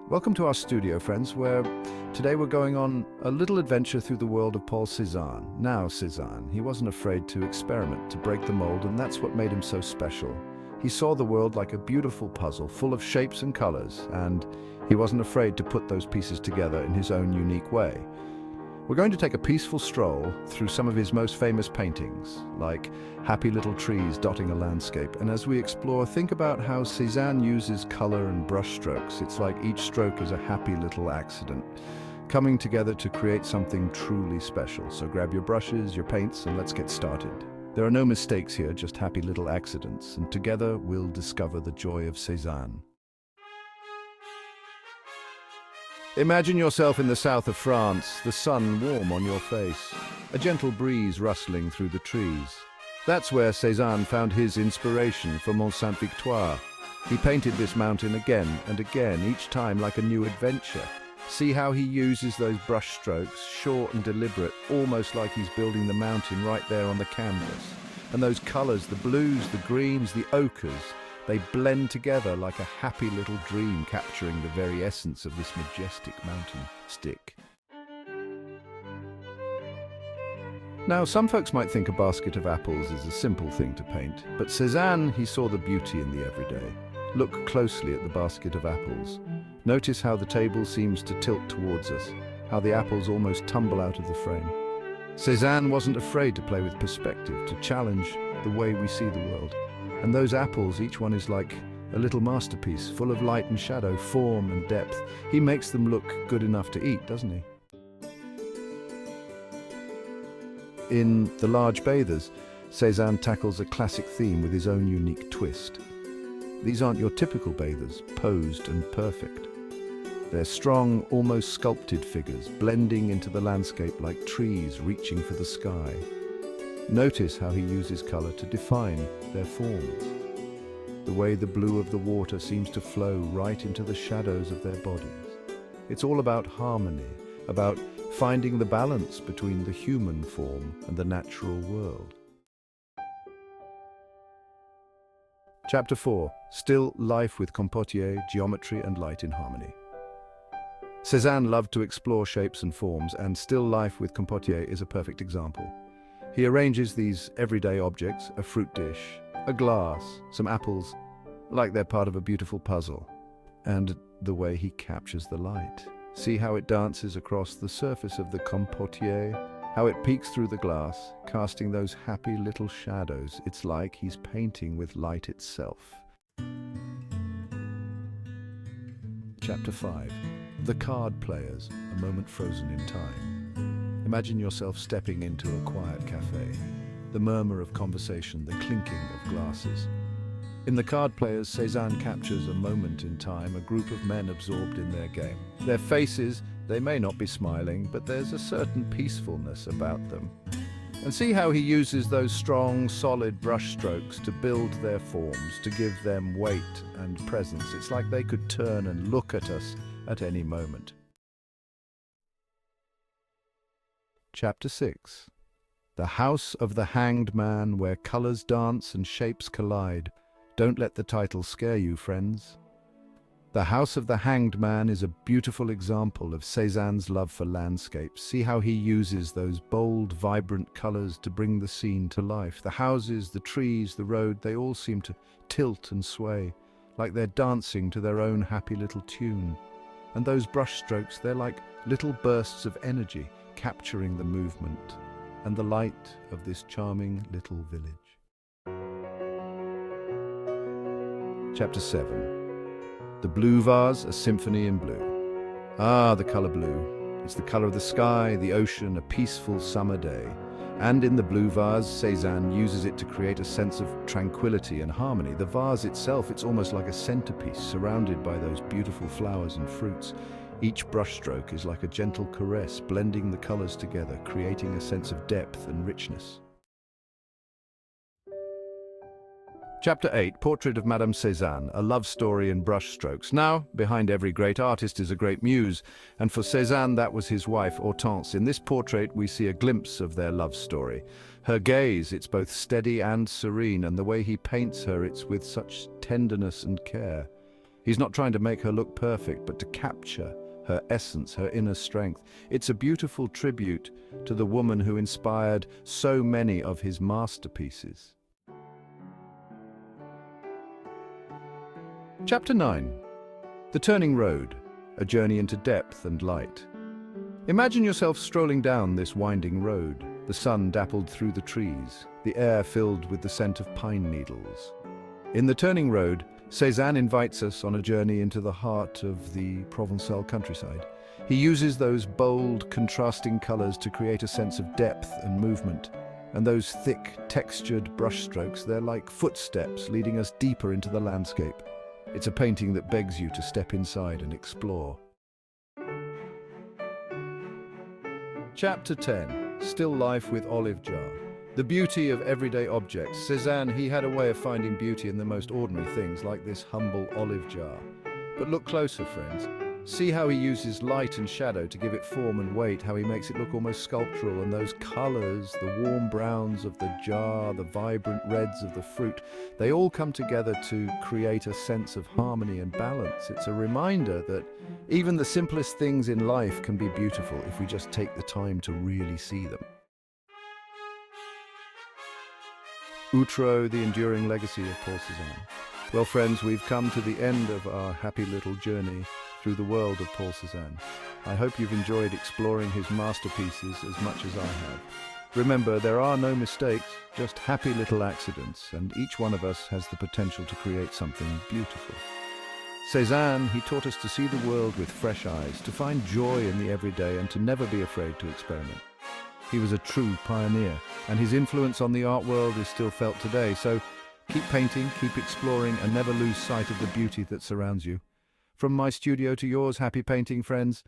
Welcome to our studio, friends, where today we're going on a little adventure through the world of Paul Cézanne. Now, Cézanne, he wasn't afraid to experiment, to break the mold, and that's what made him so special. He saw the world like a beautiful puzzle, full of shapes and colors, and he wasn't afraid to put those pieces together in his own unique way. We're going to take a peaceful stroll through some of his most famous paintings, like happy little trees dotting a landscape. And as we explore, think about how Cézanne uses color and brushstrokes. It's like each stroke is a happy little accident, coming together to create something truly special. So grab your brushes, your paints, and let's get started. There are no mistakes here, just happy little accidents, and together we'll discover the joy of Cézanne. Imagine yourself in the south of France, the sun warm on your face, a gentle breeze rustling through the trees. That's where Cézanne found his inspiration for Mont Sainte-Victoire. He painted this mountain again and again, each time like a new adventure. See how he uses those brush strokes, short and deliberate, almost like he's building the mountain right there on the canvas. And those colors, the blues, the greens, the ochres, they blend together like a happy little dream, capturing the very essence of this majestic mountain stick. Now, some folks might think a basket of apples is a simple thing to paint, but Cézanne, he saw the beauty in the everyday. Look closely at the basket of apples. Notice how the table seems to tilt towards us, how the apples almost tumble out of the frame. Cézanne wasn't afraid to play with perspective, to challenge the way we see the world. And those apples, each one is like a little masterpiece, full of light and shadow, form and depth. He makes them look good enough to eat, doesn't he? In The Large Bathers, Cézanne tackles a classic theme with his own unique twist. These aren't your typical bathers, posed and perfect. They're strong, almost sculpted figures, blending into the landscape like trees reaching for the sky. Notice how he uses color to define their forms. The way the blue of the water seems to flow right into the shadows of their bodies. It's all about harmony, about finding the balance between the human form and the natural world. Chapter 4. Still life with Compotier, geometry and light in harmony. Cézanne loved to explore shapes and forms, and still life with Compotier is a perfect example. He arranges these everyday objects, a fruit dish, a glass, some apples, like they're part of a beautiful puzzle. And the way he captures the light. See how it dances across the surface of the Compotier, how it peeks through the glass, casting those happy little shadows. It's like he's painting with light itself. Chapter 5. The Card Players, a moment frozen in time. Imagine yourself stepping into a quiet cafe, the murmur of conversation, the clinking of glasses. In The Card Players, Cézanne captures a moment in time, a group of men absorbed in their game. Their faces, they may not be smiling, but there's a certain peacefulness about them. And see how he uses those strong, solid brush strokes to build their forms, to give them weight and presence. It's like they could turn and look at us at any moment. Chapter 6. The House of the Hanged Man, where colors dance and shapes collide. Don't let the title scare you, friends. The House of the Hanged Man is a beautiful example of Cézanne's love for landscapes. See how he uses those bold, vibrant colors to bring the scene to life. The houses, the trees, the road, they all seem to tilt and sway, like they're dancing to their own happy little tune. And those brush strokes, they're like little bursts of energy, capturing the movement and the light of this charming little village. Chapter 7. The Blue Vase, a symphony in blue. Ah, the color blue. It's the color of the sky, the ocean, a peaceful summer day. And in the blue vase, Cézanne uses it to create a sense of tranquility and harmony. The vase itself, it's almost like a centerpiece surrounded by those beautiful flowers and fruits. Each brushstroke is like a gentle caress, blending the colors together, creating a sense of depth and richness. Chapter 8, Portrait of Madame Cézanne, a love story in brushstrokes. Now, behind every great artist is a great muse, and for Cézanne that was his wife, Hortense. In this portrait we see a glimpse of their love story. Her gaze, it's both steady and serene, and the way he paints her, it's with such tenderness and care. He's not trying to make her look perfect, but to capture her essence, her inner strength. It's a beautiful tribute to the woman who inspired so many of his masterpieces. Chapter 9. The Turning Road, a journey into depth and light. Imagine yourself strolling down this winding road, the sun dappled through the trees, the air filled with the scent of pine needles. In The Turning Road, Cézanne invites us on a journey into the heart of the Provençal countryside. He uses those bold, contrasting colors to create a sense of depth and movement. And those thick, textured brushstrokes, they're like footsteps leading us deeper into the landscape. It's a painting that begs you to step inside and explore. Chapter 10. Still Life with Olive Jar. The beauty of everyday objects. Cézanne, he had a way of finding beauty in the most ordinary things, like this humble olive jar. But look closer, friends. See how he uses light and shadow to give it form and weight, how he makes it look almost sculptural, and those colors, the warm browns of the jar, the vibrant reds of the fruit, they all come together to create a sense of harmony and balance. It's a reminder that even the simplest things in life can be beautiful if we just take the time to really see them. Outro, the enduring legacy of Paul Cézanne. Well, friends, we've come to the end of our happy little journey through the world of Paul Cézanne. I hope you've enjoyed exploring his masterpieces as much as I have. Remember, there are no mistakes, just happy little accidents, and each one of us has the potential to create something beautiful. Cézanne, he taught us to see the world with fresh eyes, to find joy in the everyday, and to never be afraid to experiment. He was a true pioneer, and his influence on the art world is still felt today, so keep painting, keep exploring, and never lose sight of the beauty that surrounds you. From my studio to yours, happy painting, friends.